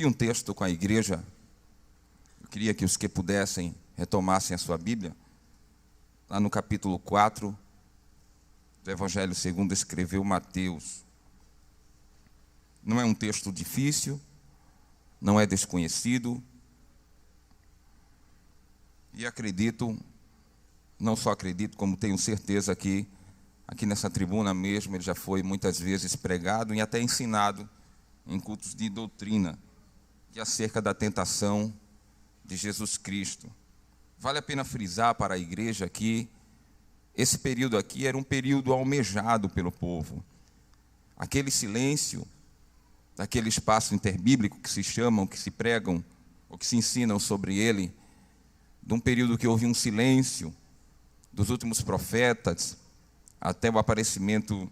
li um texto com a igreja. Eu queria que os que pudessem retomassem a sua Bíblia. Lá no capítulo 4 do Evangelho segundo escreveu Mateus. Não é um texto difícil, não é desconhecido. E acredito, não só acredito, como tenho certeza que aqui nessa tribuna mesmo ele já foi muitas vezes pregado e até ensinado em cultos de doutrina, e acerca da tentação de Jesus Cristo. Vale a pena frisar para a igreja que esse período aqui era um período almejado pelo povo. Aquele silêncio, daquele espaço interbíblico que se chamam, que se pregam, ou que se ensinam sobre ele, de um período que houve um silêncio dos últimos profetas, até o aparecimento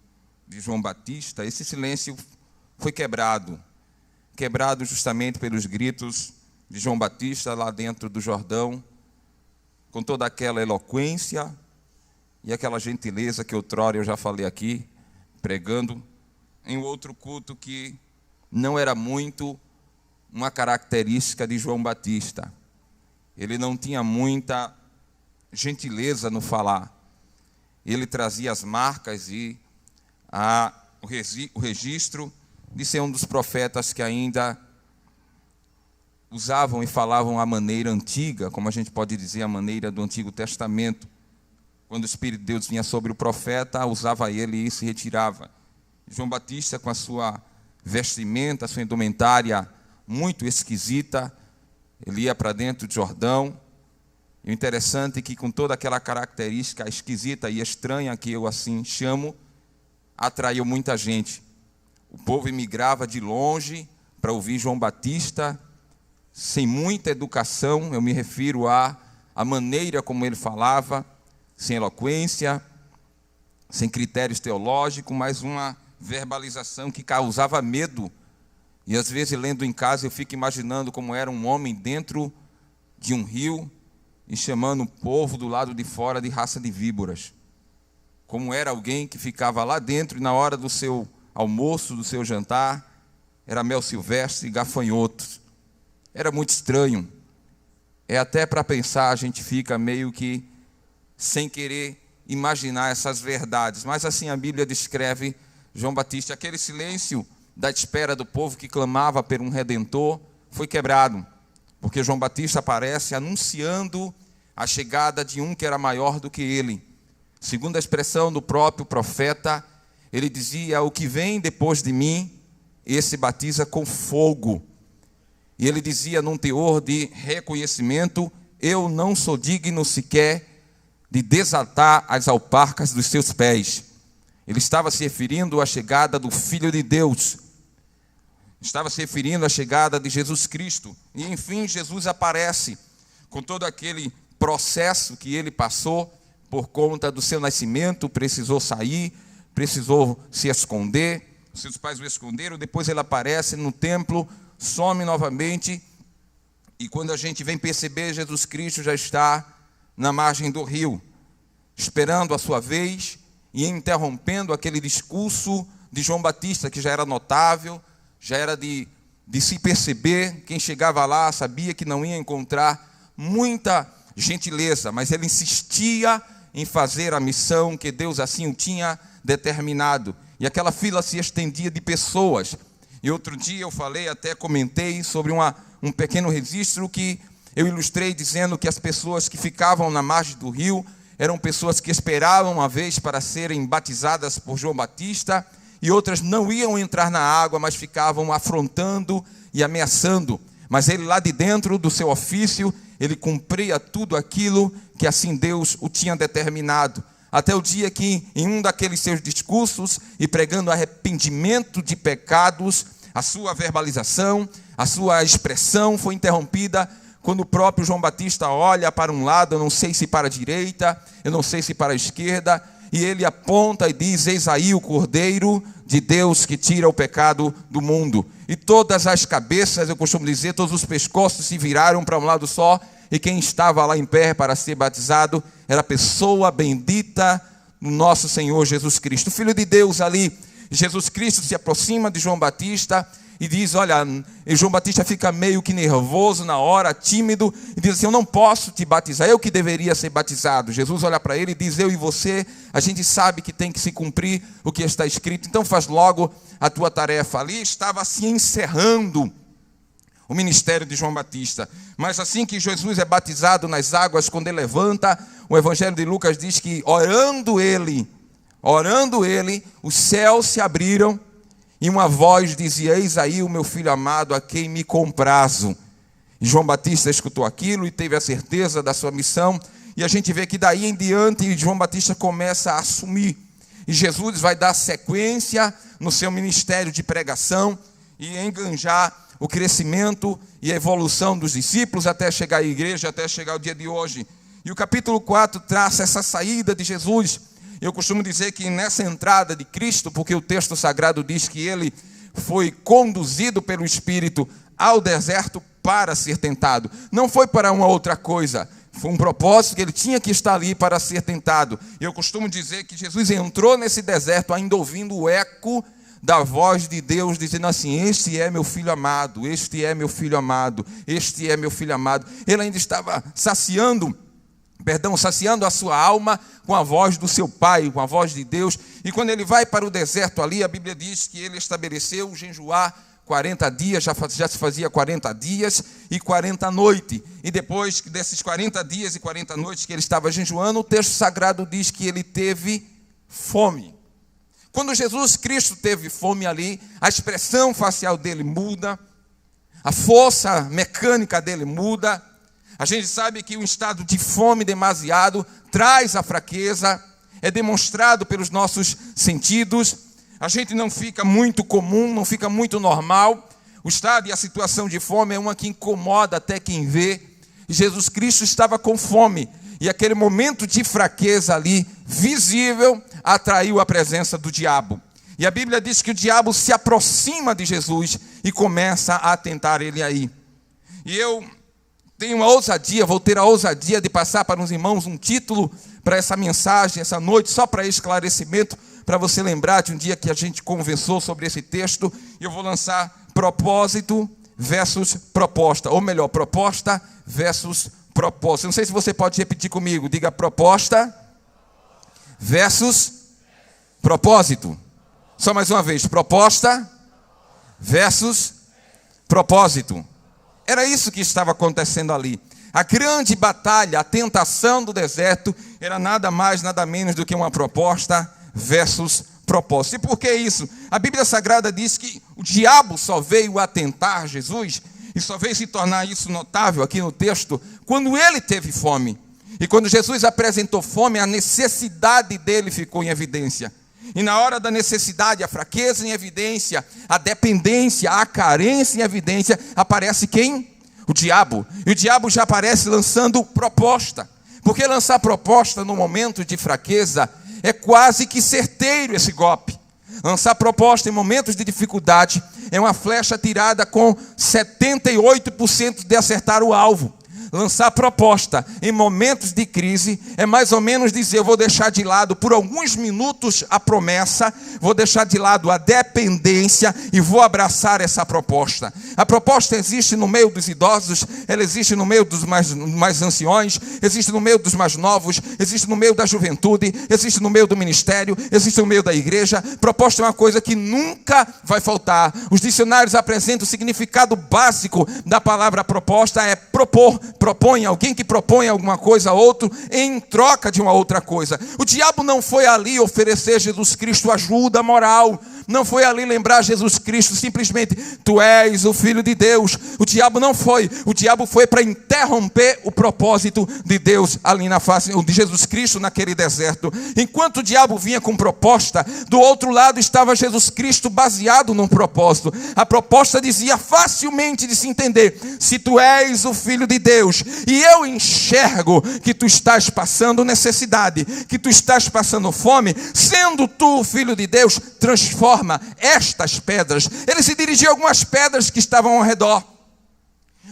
de João Batista, esse silêncio foi quebrado justamente pelos gritos de João Batista lá dentro do Jordão, com toda aquela eloquência e aquela gentileza que outrora eu já falei aqui, pregando em outro culto, que não era muito uma característica de João Batista. Ele não tinha muita gentileza no falar. Ele trazia as marcas e o registro de ser um dos profetas que ainda usavam e falavam a maneira antiga, como a gente pode dizer, a maneira do Antigo Testamento. Quando o Espírito de Deus vinha sobre o profeta, usava ele e se retirava. João Batista, com a sua vestimenta, a sua indumentária muito esquisita, ele ia para dentro do Jordão. E o interessante é que, com toda aquela característica esquisita e estranha, que eu assim chamo, atraiu muita gente. O povo imigrava de longe para ouvir João Batista, sem muita educação. Eu me refiro à maneira como ele falava, sem eloquência, sem critérios teológicos, mas uma verbalização que causava medo. E às vezes, lendo em casa, eu fico imaginando como era um homem dentro de um rio e chamando o povo do lado de fora de raça de víboras. Como era alguém que ficava lá dentro e na hora do seu almoço, do seu jantar, era mel silvestre e gafanhotos. Era muito estranho. É até para pensar, a gente fica meio que sem querer imaginar essas verdades. Mas assim a Bíblia descreve João Batista. Aquele silêncio da espera do povo que clamava por um Redentor foi quebrado, porque João Batista aparece anunciando a chegada de um que era maior do que ele. Segundo a expressão do próprio profeta, ele dizia: o que vem depois de mim, esse batiza com fogo. E ele dizia num teor de reconhecimento: eu não sou digno sequer de desatar as alparcas dos seus pés. Ele estava se referindo à chegada do Filho de Deus. Estava se referindo à chegada de Jesus Cristo. E enfim, Jesus aparece com todo aquele processo que ele passou por conta do seu nascimento. Precisou sair, precisou se esconder. Seus pais o esconderam. Depois ele aparece no templo, some novamente. E quando a gente vem perceber, Jesus Cristo já está na margem do rio, esperando a sua vez e interrompendo aquele discurso de João Batista, que já era notável, já era de se perceber. Quem chegava lá sabia que não ia encontrar muita gentileza, mas ele insistia em fazer a missão que Deus assim o tinha determinado. E aquela fila se estendia de pessoas. E outro dia eu falei, até comentei sobre um pequeno registro que eu ilustrei dizendo que as pessoas que ficavam na margem do rio eram pessoas que esperavam uma vez para serem batizadas por João Batista, e outras não iam entrar na água, mas ficavam afrontando e ameaçando. Mas ele, lá de dentro do seu ofício, ele cumpria tudo aquilo que assim Deus o tinha determinado. Até o dia que, em um daqueles seus discursos, e pregando arrependimento de pecados, a sua verbalização, a sua expressão foi interrompida quando o próprio João Batista olha para um lado, eu não sei se para a direita, eu não sei se para a esquerda, e ele aponta e diz: eis aí o Cordeiro de Deus que tira o pecado do mundo. E todas as cabeças, eu costumo dizer, todos os pescoços se viraram para um lado só, e quem estava lá em pé para ser batizado era a pessoa bendita do nosso Senhor Jesus Cristo, o Filho de Deus ali. Jesus Cristo se aproxima de João Batista e diz, olha, e João Batista fica meio que nervoso na hora, tímido, e diz assim, eu não posso te batizar, eu que deveria ser batizado. Jesus olha para ele e diz, eu e você, a gente sabe que tem que se cumprir o que está escrito, então faz logo a tua tarefa. Ali estava se encerrando o ministério de João Batista. Mas assim que Jesus é batizado nas águas, quando ele levanta, o Evangelho de Lucas diz que orando ele, os céus se abriram e uma voz dizia, eis aí o meu filho amado, a quem me comprazo. E João Batista escutou aquilo e teve a certeza da sua missão. E a gente vê que daí em diante João Batista começa a assumir. E Jesus vai dar sequência no seu ministério de pregação e enganjar o crescimento e a evolução dos discípulos até chegar à igreja, até chegar ao dia de hoje. E o capítulo 4 traça essa saída de Jesus. Eu costumo dizer que nessa entrada de Cristo, porque o texto sagrado diz que ele foi conduzido pelo Espírito ao deserto para ser tentado. Não foi para uma outra coisa, foi um propósito que ele tinha que estar ali para ser tentado. Eu costumo dizer que Jesus entrou nesse deserto ainda ouvindo o eco da voz de Deus dizendo assim, este é meu filho amado, este é meu filho amado, este é meu filho amado. Ele ainda estava saciando a sua alma com a voz do seu Pai, com a voz de Deus. E quando ele vai para o deserto ali, a Bíblia diz que ele estabeleceu o jejuar 40 dias, já se fazia 40 dias e 40 noites. E depois desses 40 dias e 40 noites que ele estava jejuando, o texto sagrado diz que ele teve fome. Quando Jesus Cristo teve fome ali, a expressão facial dele muda, a força mecânica dele muda. A gente sabe que um estado de fome demasiado traz a fraqueza, é demonstrado pelos nossos sentidos. A gente não fica muito comum, não fica muito normal. O estado e a situação de fome é uma que incomoda até quem vê. E Jesus Cristo estava com fome. E aquele momento de fraqueza ali, visível, atraiu a presença do diabo. E a Bíblia diz que o diabo se aproxima de Jesus e começa a tentar ele aí. E eu tenho uma ousadia, vou ter a ousadia de passar para os irmãos um título para essa mensagem, essa noite, só para esclarecimento, para você lembrar de um dia que a gente conversou sobre esse texto. Eu vou lançar propósito versus proposta, ou melhor, proposta versus propósito. Não sei se você pode repetir comigo, diga proposta versus propósito. Só mais uma vez, proposta versus propósito. Era isso que estava acontecendo ali. A grande batalha, a tentação do deserto, era nada mais, nada menos do que uma proposta versus propósito. E por que isso? A Bíblia Sagrada diz que o diabo só veio a tentar Jesus, e só veio se tornar isso notável aqui no texto, quando ele teve fome. E quando Jesus apresentou fome, a necessidade dele ficou em evidência. E na hora da necessidade, a fraqueza em evidência, a dependência, a carência em evidência, aparece quem? O diabo. E o diabo já aparece lançando proposta. Porque lançar proposta no momento de fraqueza é quase que certeiro esse golpe. Lançar proposta em momentos de dificuldade é uma flecha tirada com 78% de acertar o alvo. Lançar proposta em momentos de crise é mais ou menos dizer, eu vou deixar de lado por alguns minutos a promessa, vou deixar de lado a dependência e vou abraçar essa proposta. A proposta existe no meio dos idosos, ela existe no meio dos mais anciões, existe no meio dos mais novos, existe no meio da juventude, existe no meio do ministério, existe no meio da igreja. Proposta é uma coisa que nunca vai faltar. Os dicionários apresentam o significado básico da palavra proposta, é propor. Propõe, alguém que propõe alguma coisa a outro em troca de uma outra coisa. O diabo não foi ali oferecer a Jesus Cristo ajuda moral. Não foi ali lembrar Jesus Cristo simplesmente, tu és o Filho de Deus. O diabo não foi. O diabo foi para interromper o propósito de Deus ali na face de Jesus Cristo naquele deserto. Enquanto o diabo vinha com proposta, do outro lado estava Jesus Cristo baseado num propósito. A proposta dizia facilmente de se entender, se tu és o Filho de Deus, e eu enxergo que tu estás passando necessidade, que tu estás passando fome, sendo tu o Filho de Deus, transforma estas pedras. Ele se dirigiu a algumas pedras que estavam ao redor.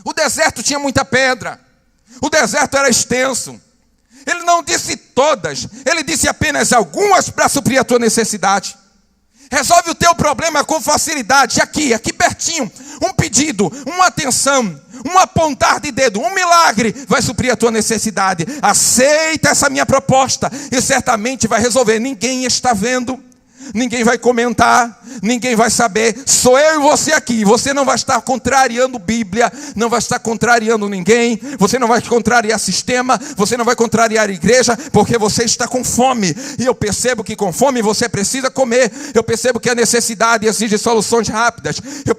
O deserto tinha muita pedra. O deserto era extenso. Ele não disse todas, ele disse apenas algumas para suprir a tua necessidade. Resolve o teu problema com facilidade, aqui pertinho. Um pedido, uma atenção, um apontar de dedo, um milagre vai suprir a tua necessidade. Aceita essa minha proposta e certamente vai resolver. Ninguém está vendo, ninguém vai comentar, ninguém vai saber. Sou eu e você aqui. Você não vai estar contrariando Bíblia, não vai estar contrariando ninguém, você não vai contrariar sistema, você não vai contrariar a igreja, porque você está com fome. E eu percebo que com fome você precisa comer. Eu percebo que a necessidade exige soluções rápidas. Eu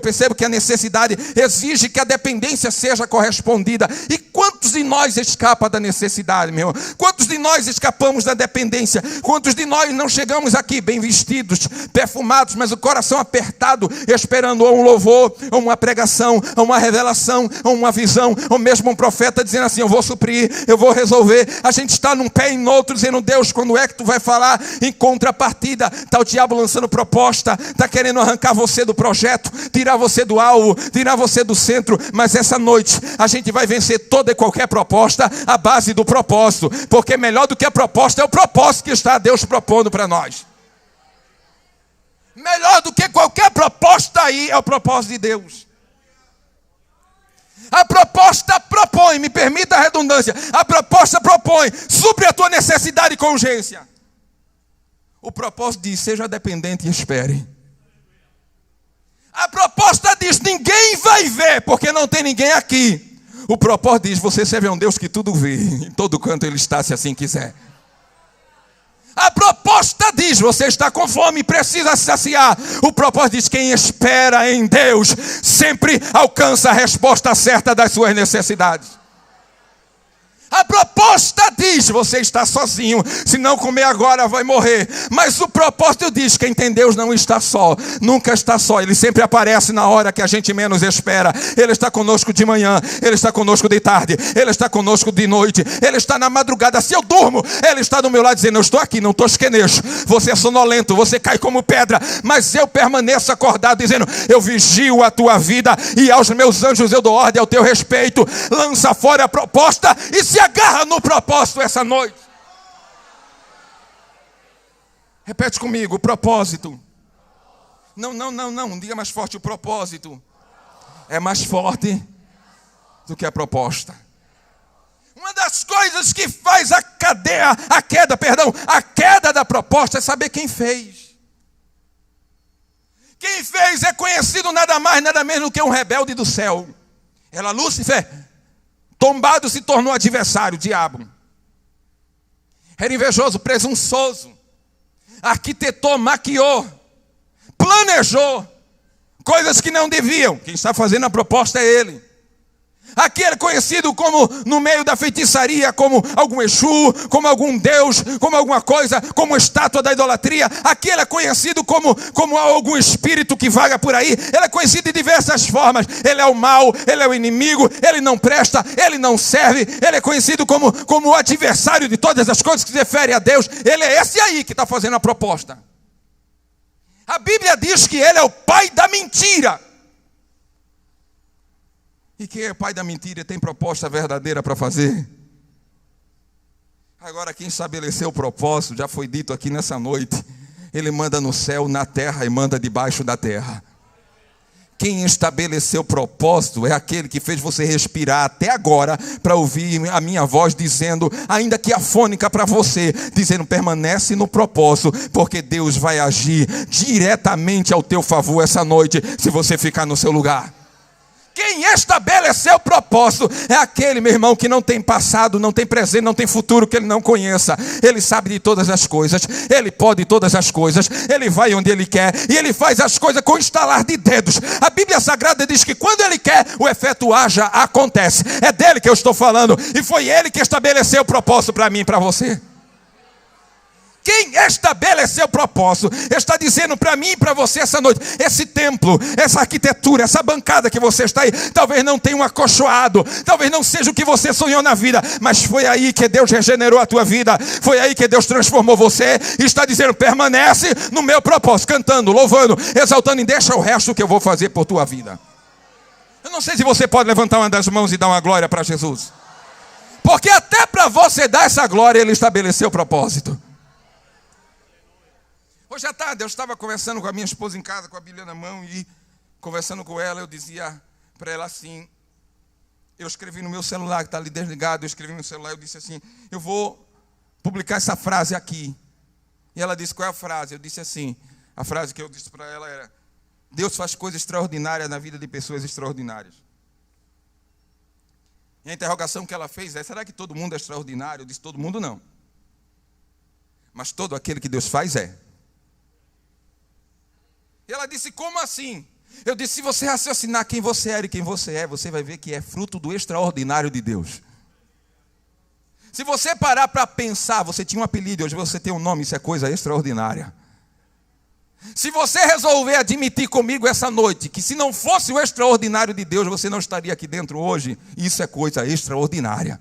percebo que a necessidade exige que a dependência seja correspondida. E quantos de nós escapam da necessidade, meu irmão? Quantos de nós escapamos da dependência? Quantos de nós não chegamos aqui bem vestidos, perfumados, mas o coração apertado, esperando ou um louvor, ou uma pregação, ou uma revelação, ou uma visão, ou mesmo um profeta dizendo assim: eu vou suprir, eu vou resolver. A gente está num pé e no outro dizendo: Deus, quando é que tu vai falar? Em contrapartida, está o diabo lançando proposta, está querendo arrancar você do projeto, tirar você do alvo, tirar você do centro. Mas essa noite a gente vai vencer toda e qualquer proposta à base do propósito, porque melhor do que a proposta é o propósito que está Deus propondo para nós. Melhor do que qualquer proposta aí é o propósito de Deus. A proposta propõe, me permita a redundância, a proposta propõe, supre a tua necessidade com urgência. O propósito diz: seja dependente e espere. A proposta diz: ninguém vai ver, porque não tem ninguém aqui. O propósito diz: você serve a um Deus que tudo vê, em todo canto Ele está, se assim quiser. A proposta diz: você está com fome, precisa se saciar. O propósito diz: quem espera em Deus sempre alcança a resposta certa das suas necessidades. A proposta diz: você está sozinho, se não comer agora vai morrer. Mas o propósito diz: quem tem Deus não está só, nunca está só. Ele sempre aparece na hora que a gente menos espera. Ele está conosco de manhã, Ele está conosco de tarde, Ele está conosco de noite, Ele está na madrugada. Se eu durmo, Ele está do meu lado dizendo: eu estou aqui, não estou esquenejo. Você é sonolento, você cai como pedra, mas eu permaneço acordado dizendo: eu vigio a tua vida e aos meus anjos eu dou ordem ao teu respeito. Lança fora a proposta e se agarra no propósito essa noite. Repete comigo: o propósito. Não, diga mais forte: o propósito é mais forte do que a proposta. Uma das coisas que faz a queda da proposta é saber quem fez. Quem fez é conhecido nada mais, nada menos do que um rebelde do céu. Era Lúcifer. Tombado se tornou adversário, o diabo. Era invejoso, presunçoso. Arquitetou, maquiou, planejou coisas que não deviam. Quem está fazendo a proposta é ele. Aqui é conhecido como, no meio da feitiçaria, como algum Exu, como algum Deus, como alguma coisa, como estátua da idolatria. Aqui ele é conhecido como algum espírito que vaga por aí. Ele é conhecido de diversas formas. Ele é o mal, ele é o inimigo, ele não presta, ele não serve. Ele é conhecido como o adversário de todas as coisas que se referem a Deus. Ele é esse aí que está fazendo a proposta. A Bíblia diz que ele é o pai da mentira. E quem é pai da mentira tem proposta verdadeira para fazer. Agora, quem estabeleceu o propósito, já foi dito aqui nessa noite, ele manda no céu, na terra e manda debaixo da terra. Quem estabeleceu o propósito é aquele que fez você respirar até agora para ouvir a minha voz dizendo, ainda que afônica para você, dizendo: permanece no propósito, porque Deus vai agir diretamente ao teu favor essa noite, se você ficar no seu lugar. Quem estabeleceu o propósito é aquele, meu irmão, que não tem passado, não tem presente, não tem futuro que ele não conheça. Ele sabe de todas as coisas, ele pode todas as coisas, ele vai onde ele quer e ele faz as coisas com estalar de dedos. A Bíblia Sagrada diz que quando ele quer, o efeito haja, acontece. É dele que eu estou falando e foi ele que estabeleceu o propósito para mim e para você. Quem estabeleceu o propósito está dizendo para mim e para você essa noite: esse templo, essa arquitetura, essa bancada que você está aí, talvez não tenha um acolchoado, talvez não seja o que você sonhou na vida, mas foi aí que Deus regenerou a tua vida, foi aí que Deus transformou você, e está dizendo: permanece no meu propósito, cantando, louvando, exaltando, e deixa o resto que eu vou fazer por tua vida. Eu não sei se você pode levantar uma das mãos e dar uma glória para Jesus, porque até para você dar essa glória, Ele estabeleceu o propósito. Hoje à tarde eu estava conversando com a minha esposa em casa, com a Bíblia na mão, e conversando com ela, eu dizia para ela assim, eu escrevi no meu celular, que está ali desligado, eu escrevi no meu celular, eu disse assim, eu vou publicar essa frase aqui. E ela disse, qual é a frase? Eu disse assim, a frase que eu disse para ela era, Deus faz coisas extraordinárias na vida de pessoas extraordinárias. E a interrogação que ela fez é, será que todo mundo é extraordinário? Eu disse, todo mundo não. Mas todo aquele que Deus faz é. E ela disse, como assim? Eu disse, se você raciocinar quem você era e quem você é, você vai ver que é fruto do extraordinário de Deus. Se você parar para pensar, você tinha um apelido, hoje você tem um nome, isso é coisa extraordinária. Se você resolver admitir comigo essa noite, que se não fosse o extraordinário de Deus, você não estaria aqui dentro hoje, isso é coisa extraordinária.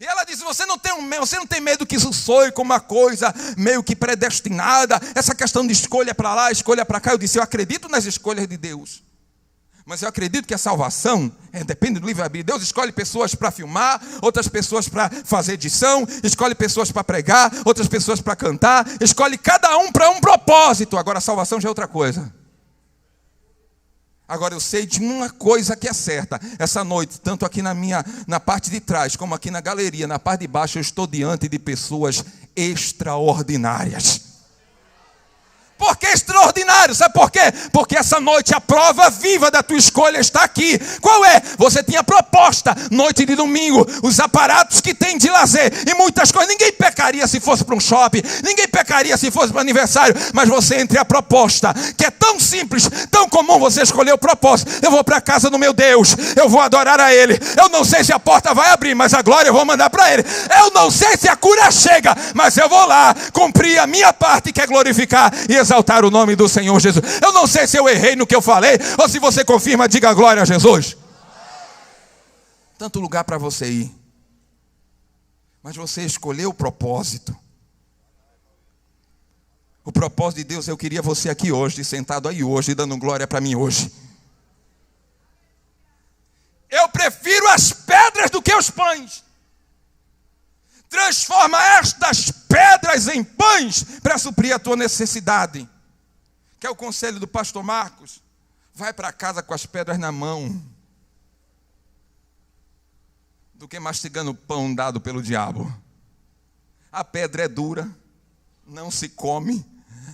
E ela disse, você não tem medo que isso soe como uma coisa meio que predestinada, essa questão de escolha para lá, escolha para cá. Eu disse, eu acredito nas escolhas de Deus, mas eu acredito que a salvação depende do livre-arbítrio. Deus escolhe pessoas para filmar, outras pessoas para fazer edição, escolhe pessoas para pregar, outras pessoas para cantar, escolhe cada um para um propósito. Agora a salvação já é outra coisa. Agora eu sei de uma coisa que é certa. Essa noite, tanto aqui na parte de trás, como aqui na galeria, na parte de baixo, eu estou diante de pessoas extraordinárias. Por que extraordinário? Sabe por quê? Porque essa noite a prova viva da tua escolha está aqui. Qual é? Você tinha proposta, noite de domingo, os aparatos que tem de lazer e muitas coisas. Ninguém pecaria se fosse para um shopping, ninguém pecaria se fosse para aniversário, mas você entre a proposta, que é tão simples, tão comum, você escolheu o propósito. Eu vou para a casa do meu Deus, eu vou adorar a Ele. Eu não sei se a porta vai abrir, mas a glória eu vou mandar para Ele. Eu não sei se a cura chega, mas eu vou lá cumprir a minha parte, que é glorificar e exaltar o nome do Senhor Jesus. Eu não sei se eu errei no que eu falei, ou se você confirma, diga glória a Jesus. Tanto lugar para você ir, mas você escolheu o propósito. O propósito de Deus, eu queria você aqui hoje, sentado aí hoje, dando glória para mim hoje. Eu prefiro as pedras do que os pães. Transforma estas pedras em pães para suprir a tua necessidade. Que é o conselho do pastor Marcos. Vai para casa com as pedras na mão, do que mastigando o pão dado pelo diabo. A pedra é dura, não se come,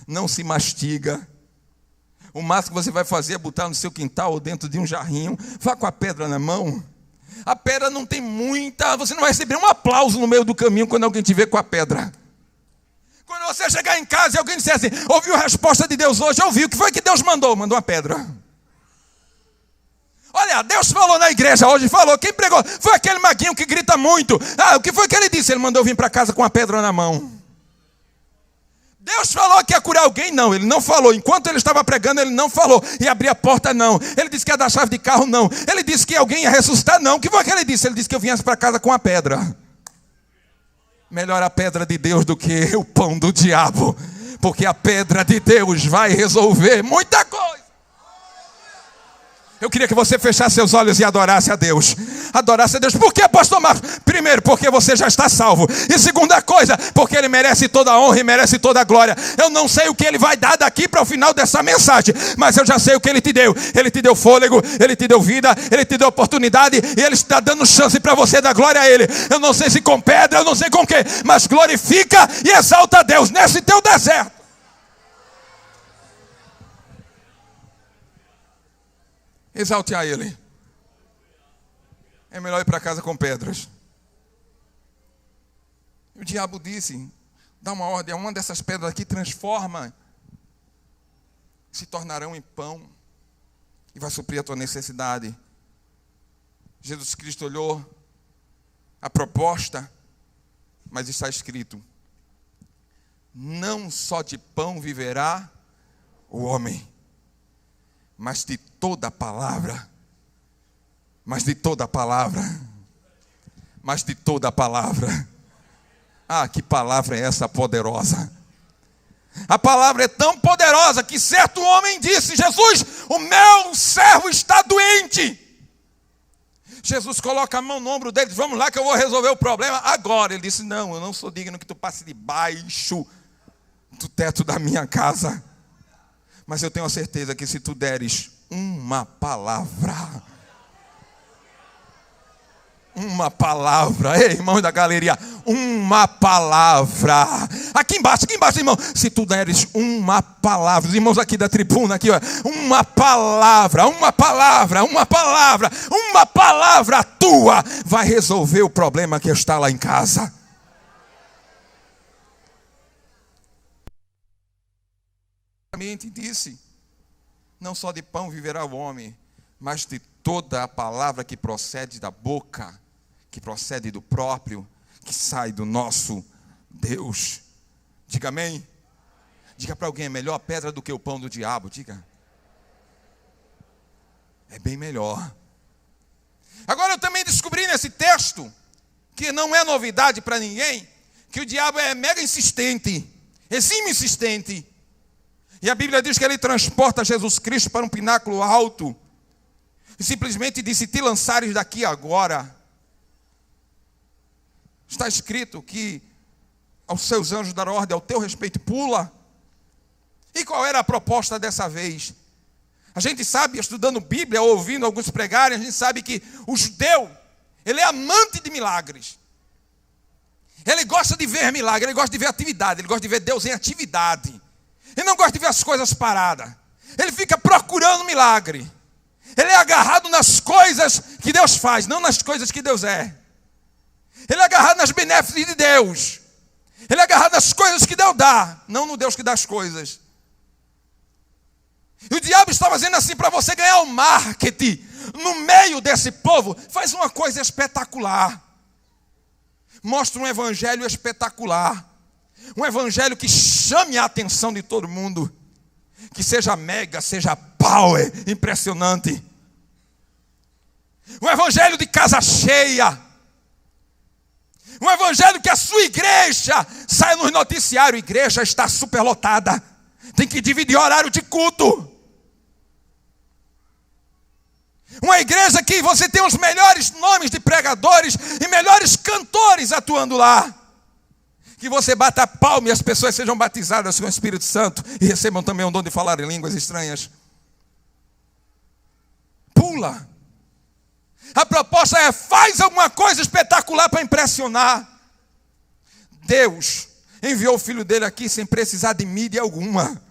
não se mastiga. O máximo que você vai fazer é botar no seu quintal ou dentro de um jarrinho. Vá com a pedra na mão. A pedra não tem muita, você não vai receber um aplauso no meio do caminho quando alguém te vê com a pedra. Quando você chegar em casa e alguém disser assim, ouviu a resposta de Deus hoje? Ouviu, o que foi que Deus mandou? Mandou uma pedra. Olha, Deus falou na igreja hoje, falou, quem pregou? Foi aquele maguinho que grita muito. O que foi que ele disse? Ele mandou vir para casa com a pedra na mão. Deus falou que ia curar alguém? Não, ele não falou. Enquanto ele estava pregando, ele não falou. E abrir a porta? Não. Ele disse que ia dar chave de carro? Não. Ele disse que alguém ia ressuscitar? Não. O que foi que ele disse? Ele disse que eu viesse para casa com a pedra. Melhor a pedra de Deus do que o pão do diabo. Porque a pedra de Deus vai resolver muita coisa. Eu queria que você fechasse seus olhos e adorasse a Deus. Adorasse a Deus. Por que, pastor Marcos? Primeiro, porque você já está salvo. E segunda coisa, porque Ele merece toda a honra e merece toda a glória. Eu não sei o que Ele vai dar daqui para o final dessa mensagem, mas eu já sei o que Ele te deu. Ele te deu fôlego, Ele te deu vida, Ele te deu oportunidade, e Ele está dando chance para você dar glória a Ele. Eu não sei se com pedra, eu não sei com o quê, mas glorifica e exalta a Deus nesse teu deserto. Exalte a Ele. É melhor ir para casa com pedras. O diabo disse, dá uma ordem, uma dessas pedras aqui transforma, se tornarão em pão, e vai suprir a tua necessidade. Jesus Cristo olhou a proposta, mas está escrito, não só de pão viverá o homem, mas de toda palavra, mas de toda palavra, mas de toda palavra. Ah, que palavra é essa poderosa? A palavra é tão poderosa que certo homem disse, Jesus, o meu servo está doente. Jesus coloca a mão no ombro dele, vamos lá que eu vou resolver o problema agora. Ele disse, não, eu não sou digno que tu passe debaixo do teto da minha casa. Mas eu tenho a certeza que se tu deres uma palavra, ei, irmãos da galeria, uma palavra, aqui embaixo, irmão, se tu deres uma palavra, os irmãos aqui da tribuna, aqui, ó, uma palavra tua vai resolver o problema que está lá em casa. Disse, não só de pão viverá o homem, mas de toda a palavra que procede da boca, que procede do próprio, que sai do nosso Deus. Diga amém. Diga para alguém, é melhor a pedra do que o pão do diabo. Diga. É bem melhor. Agora eu também descobri nesse texto, que não é novidade para ninguém, que o diabo é mega insistente, exime insistente. E a Bíblia diz que ele transporta Jesus Cristo para um pináculo alto. E simplesmente disse, te lançares daqui agora. Está escrito que aos seus anjos dará ordem ao teu respeito, pula. E qual era a proposta dessa vez? A gente sabe, estudando Bíblia, ouvindo alguns pregarem, a gente sabe que o judeu, ele é amante de milagres. Ele gosta de ver milagre, ele gosta de ver atividade, ele gosta de ver Deus em atividade. Ele não gosta de ver as coisas paradas. Ele fica procurando milagre. Ele é agarrado nas coisas que Deus faz, não nas coisas que Deus é. Ele é agarrado nas benéficas de Deus. Ele é agarrado nas coisas que Deus dá, não no Deus que dá as coisas. E o diabo está fazendo assim para você ganhar o marketing. No meio desse povo, faz uma coisa espetacular. Mostra um evangelho espetacular. Um evangelho que chame a atenção de todo mundo. Que seja mega, seja power, impressionante. Um evangelho de casa cheia. Um evangelho que a sua igreja saia nos noticiários. A igreja está superlotada. Tem que dividir horário de culto. Uma igreja que você tem os melhores nomes de pregadores e melhores cantores atuando lá. Que você bata palma e as pessoas sejam batizadas com o Espírito Santo e recebam também o dom de falar em línguas estranhas. Pula. A proposta é, faz alguma coisa espetacular para impressionar. Deus enviou o Filho dele aqui sem precisar de mídia alguma.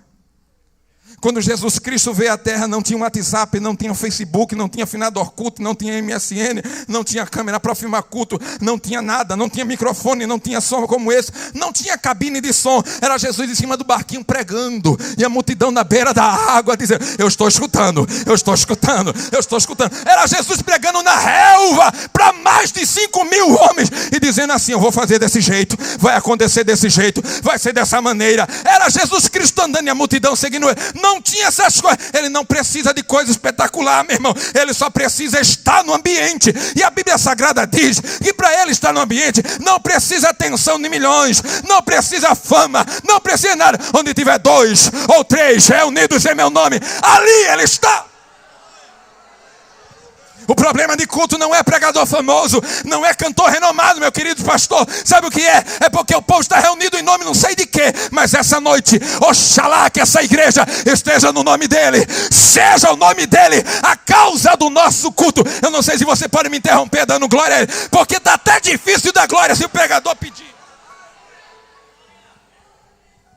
Quando Jesus Cristo veio à terra, não tinha um WhatsApp, não tinha Facebook, não tinha finado Orkut, não tinha MSN, não tinha câmera para filmar culto, não tinha nada, não tinha microfone, não tinha som como esse, não tinha cabine de som. Era Jesus em cima do barquinho pregando, e a multidão na beira da água dizendo, eu estou escutando, eu estou escutando, eu estou escutando. Era Jesus pregando na relva para mais de 5.000 homens e dizendo assim, eu vou fazer desse jeito, vai acontecer desse jeito, vai ser dessa maneira. Era Jesus Cristo andando e a multidão seguindo ele. Não tinha essas coisas. Ele não precisa de coisa espetacular, meu irmão. Ele só precisa estar no ambiente. E a Bíblia Sagrada diz que para ele estar no ambiente não precisa atenção de milhões, não precisa fama, não precisa nada. Onde tiver 2 ou 3 reunidos em meu nome, ali ele está. O problema de culto não é pregador famoso, não é cantor renomado, meu querido pastor. Sabe o que é? É porque o povo está reunido em nome não sei de quê. Mas essa noite, oxalá que essa igreja esteja no nome dele. Seja o nome dele a causa do nosso culto. Eu não sei se você pode me interromper dando glória a ele, porque está até difícil dar glória se o pregador pedir.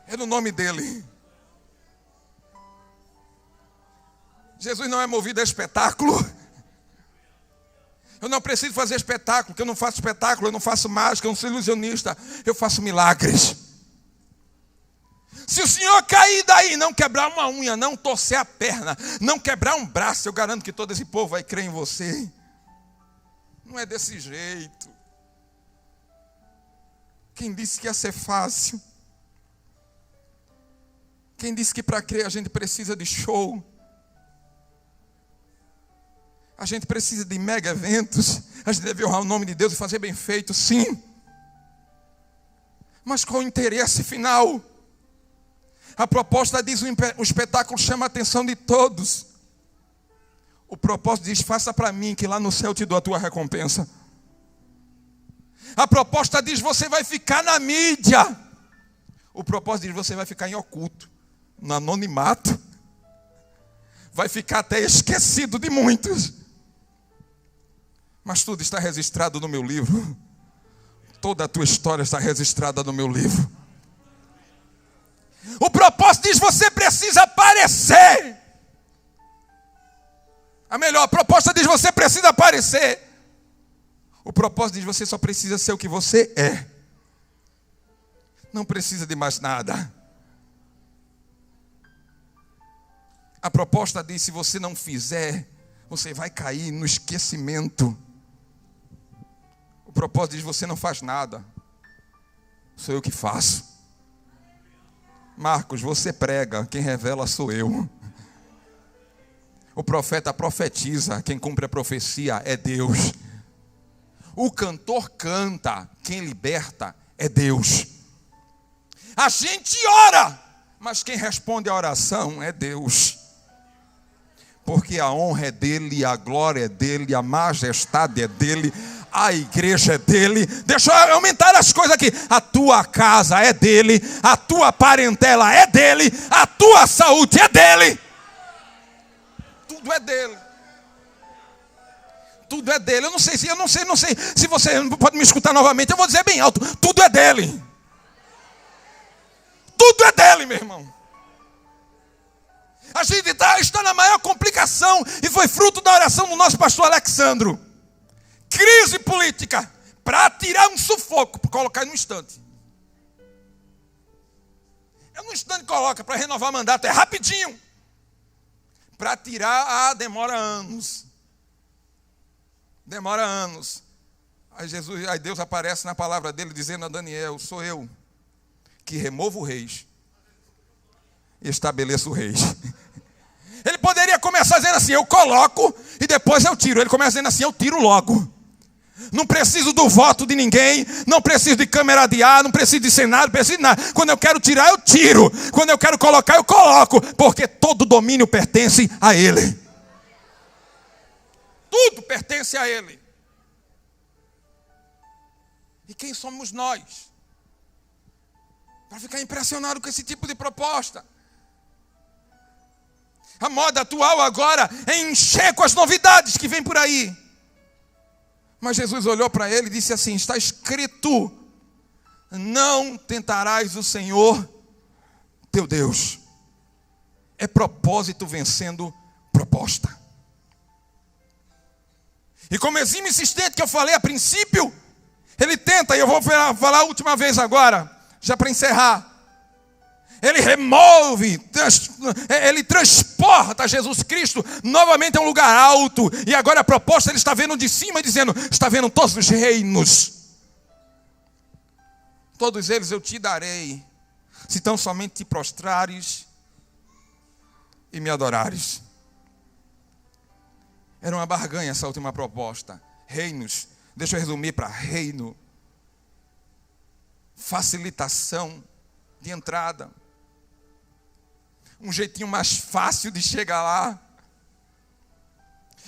É no nome dele. Jesus não é movido a espetáculo. Eu não preciso fazer espetáculo, porque eu não faço espetáculo, eu não faço mágica, eu não sou ilusionista, eu faço milagres. Se o senhor cair daí, não quebrar uma unha, não torcer a perna, não quebrar um braço, eu garanto que todo esse povo vai crer em você. Não é desse jeito. Quem disse que ia ser fácil? Quem disse que para crer a gente precisa de show? A gente precisa de mega eventos. A gente deve honrar o nome de Deus e fazer bem feito, sim. Mas qual o interesse final? A proposta diz, o espetáculo chama a atenção de todos. O propósito diz, faça para mim que lá no céu eu te dou a tua recompensa. A proposta diz, você vai ficar na mídia. O propósito de você vai ficar em oculto, no anonimato. Vai ficar até esquecido de muitos. Mas tudo está registrado no meu livro. Toda a tua história está registrada no meu livro. O propósito diz: você precisa aparecer. A proposta diz: você precisa aparecer. O propósito diz: você só precisa ser o que você é. Não precisa de mais nada. A proposta diz: se você não fizer, você vai cair no esquecimento. O propósito diz: você não faz nada, sou eu que faço. Marcos, você prega, quem revela sou eu. O profeta profetiza, quem cumpre a profecia é Deus. O cantor canta, quem liberta é Deus. A gente ora, mas quem responde a oração é Deus. Porque a honra é dele, a glória é dele, a majestade é dele, a igreja é dele. Deixa eu aumentar as coisas aqui. A tua casa é dele, a tua parentela é dele, a tua saúde é dele. Tudo é dele. Tudo é dele. Eu não sei se você pode me escutar novamente. Eu vou dizer bem alto: tudo é dele. Tudo é dele, meu irmão. A gente está na maior complicação, e foi fruto da oração do nosso pastor Alexandro. Crise política, para tirar um sufoco, para colocar no instante. É no instante que coloca, para renovar mandato, é rapidinho. Para tirar, demora anos. Demora anos. Aí Deus aparece na palavra dele, dizendo a Daniel: sou eu que removo reis e estabeleço reis. Ele poderia começar dizendo assim: eu coloco e depois eu tiro. Ele começa dizendo assim: eu tiro logo. Não preciso do voto de ninguém, não preciso de câmera de ar, não preciso de Senado, não preciso de nada. Quando eu quero tirar, eu tiro. Quando eu quero colocar, eu coloco. Porque todo domínio pertence a Ele. Tudo pertence a Ele. E quem somos nós para ficar impressionado com esse tipo de proposta? A moda atual agora é encher com as novidades que vem por aí. Mas Jesus olhou para ele e disse assim: está escrito: não tentarás o Senhor teu Deus. É propósito vencendo proposta. E como exímio insistente que eu falei a princípio, ele tenta, e eu vou falar a última vez agora, já para encerrar. Ele remove, ele transporta Jesus Cristo novamente a um lugar alto. E agora a proposta ele está vendo de cima, dizendo: está vendo todos os reinos, todos eles eu te darei, se tão somente te prostrares e me adorares. Era uma barganha essa última proposta. Reinos, deixa eu resumir para reino: facilitação de entrada, um jeitinho mais fácil de chegar lá.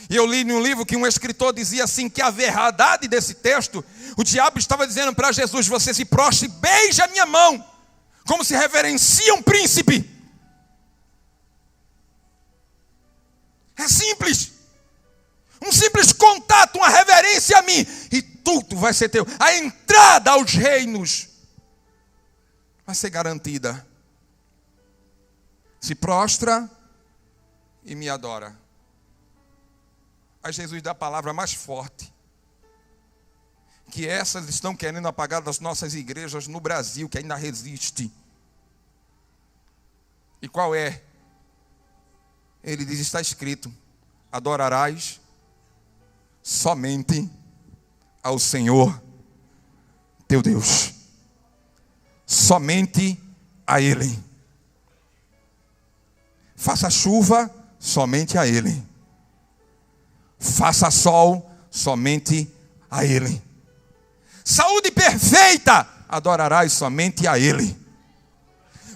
E eu li num livro que um escritor dizia assim, que a verdade desse texto, o diabo estava dizendo para Jesus: você se prostre e beija a minha mão, como se reverencia um príncipe. É simples. Um simples contato, uma reverência a mim, e tudo vai ser teu. A entrada aos reinos vai ser garantida. Se prostra e me adora. Aí Jesus dá a palavra mais forte, que essas estão querendo apagar das nossas igrejas no Brasil, que ainda resiste. E qual é? Ele diz: está escrito: adorarás somente ao Senhor teu Deus. Somente a Ele. Faça chuva, somente a Ele. Faça sol, somente a Ele. Saúde perfeita, adorarás somente a Ele.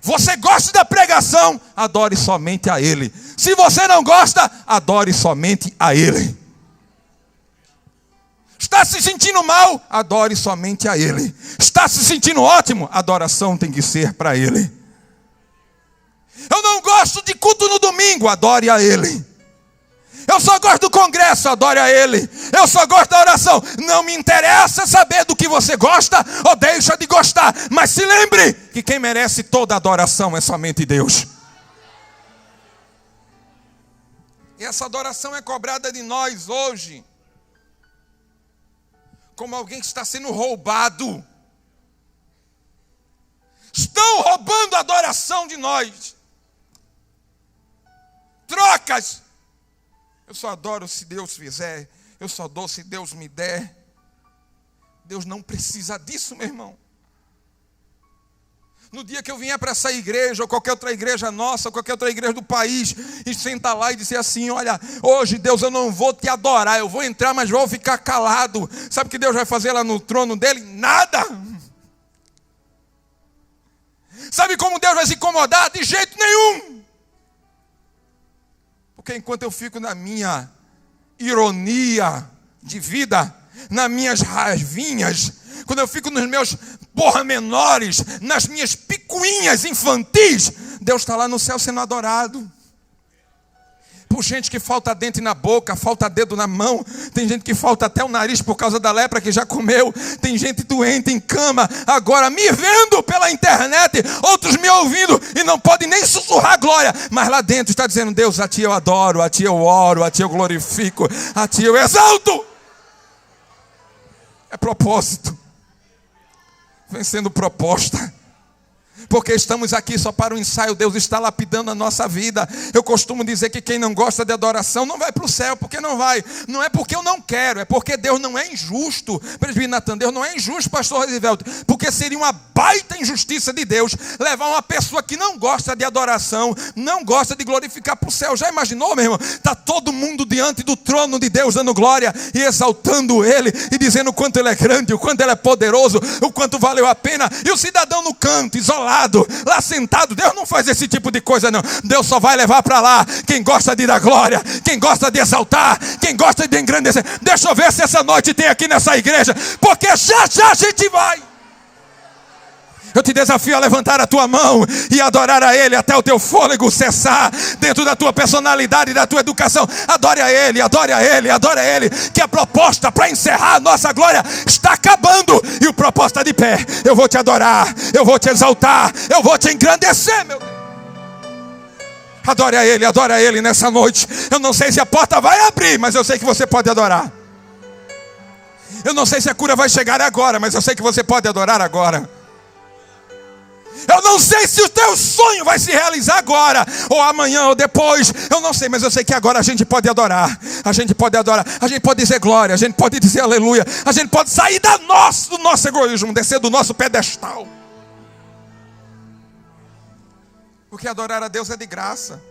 Você gosta da pregação, adore somente a Ele. Se você não gosta, adore somente a Ele. Está se sentindo mal? Adore somente a Ele. Está se sentindo ótimo? A adoração tem que ser para Ele. Eu não gosto de culto no domingo, adore a Ele. Eu só gosto do congresso, adore a Ele. Eu só gosto da oração. Não me interessa saber do que você gosta ou deixa de gostar. Mas se lembre que quem merece toda a adoração é somente Deus. E essa adoração é cobrada de nós hoje, como alguém que está sendo roubado. Estão roubando a adoração de nós. Trocas. Eu só adoro se Deus fizer. Eu só dou se Deus me der. Deus não precisa disso, meu irmão. No dia que eu vier para essa igreja, ou qualquer outra igreja nossa, ou qualquer outra igreja do país, e sentar lá e dizer assim: olha, hoje Deus, eu não vou te adorar, eu vou entrar, mas vou ficar calado. Sabe o que Deus vai fazer lá no trono dele? Nada. Sabe como Deus vai se incomodar? De jeito nenhum. Porque enquanto eu fico na minha ironia de vida, nas minhas raivinhas, quando eu fico nos meus pormenores, nas minhas picuinhas infantis, Deus está lá no céu sendo adorado. Por gente que falta dente na boca, falta dedo na mão. Tem gente que falta até o nariz por causa da lepra que já comeu. Tem gente doente em cama, agora me vendo pela internet, outros me ouvindo e não podem nem sussurrar glória. Mas lá dentro está dizendo: Deus, a Ti eu adoro, a Ti eu oro, a Ti eu glorifico, a Ti eu exalto. É propósito. Vem sendo proposta. Porque estamos aqui só para o ensaio. Deus está lapidando a nossa vida. Eu costumo dizer que quem não gosta de adoração não vai para o céu. Porque não vai. Não é porque eu não quero, é porque Deus não é injusto. Presbítero Natan, Deus não é injusto, pastor Rosivelto. Porque seria uma baita injustiça de Deus levar uma pessoa que não gosta de adoração, não gosta de glorificar para o céu. Já imaginou, meu irmão? Está todo mundo diante do trono de Deus dando glória e exaltando Ele e dizendo o quanto Ele é grande, o quanto Ele é poderoso, o quanto valeu a pena. E o cidadão no canto, isolado, lá sentado. Deus não faz esse tipo de coisa, não. Deus só vai levar para lá quem gosta de dar glória, quem gosta de exaltar, quem gosta de engrandecer. Deixa eu ver se essa noite tem aqui nessa igreja, porque já já a gente vai. Eu te desafio a levantar a tua mão e adorar a Ele até o teu fôlego cessar, dentro da tua personalidade e da tua educação. Adore a Ele, adore a Ele, adore a Ele, que a proposta para encerrar a nossa glória está acabando, e o propósito está de pé. Eu vou te adorar, eu vou te exaltar, eu vou te engrandecer, meu Deus. Adore a Ele nessa noite. Eu não sei se a porta vai abrir, mas eu sei que você pode adorar. Eu não sei se a cura vai chegar agora, mas eu sei que você pode adorar agora. Eu não sei se o teu sonho vai se realizar agora, ou amanhã, ou depois. Eu não sei, mas eu sei que agora a gente pode adorar. A gente pode adorar, a gente pode dizer glória, a gente pode dizer aleluia. A gente pode sair do nosso egoísmo, descer do nosso pedestal. Porque adorar a Deus é de graça.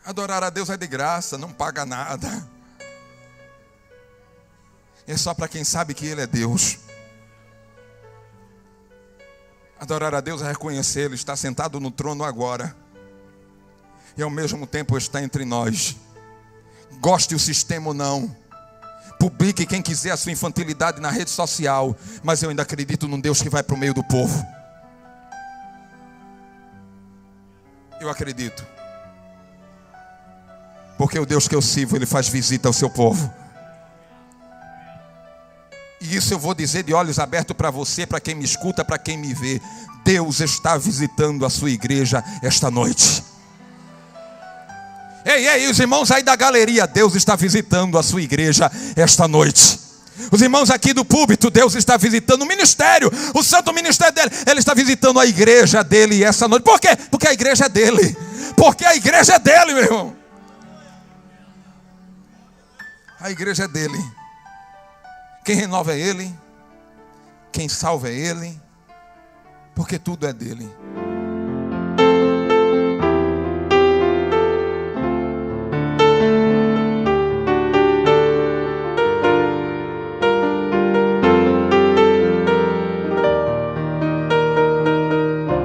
Adorar a Deus é de graça, não paga nada. É só para quem sabe que Ele é Deus. Adorar a Deus é reconhecer Ele está sentado no trono agora, e ao mesmo tempo está entre nós. Goste o sistema ou não, publique quem quiser a sua infantilidade na rede social, mas eu ainda acredito num Deus que vai para o meio do povo. Eu acredito, porque o Deus que eu sirvo, Ele faz visita ao seu povo. E isso eu vou dizer de olhos abertos para você, para quem me escuta, para quem me vê. Deus está visitando a sua igreja esta noite. Ei, os irmãos aí da galeria, Deus está visitando a sua igreja esta noite. Os irmãos aqui do púlpito, Deus está visitando o ministério, o santo ministério dele. Ele está visitando a igreja dele essa noite. Por quê? Porque a igreja é dele. Porque a igreja é dele, meu irmão. A igreja é dele. Quem renova é Ele, quem salva é Ele, porque tudo é dele.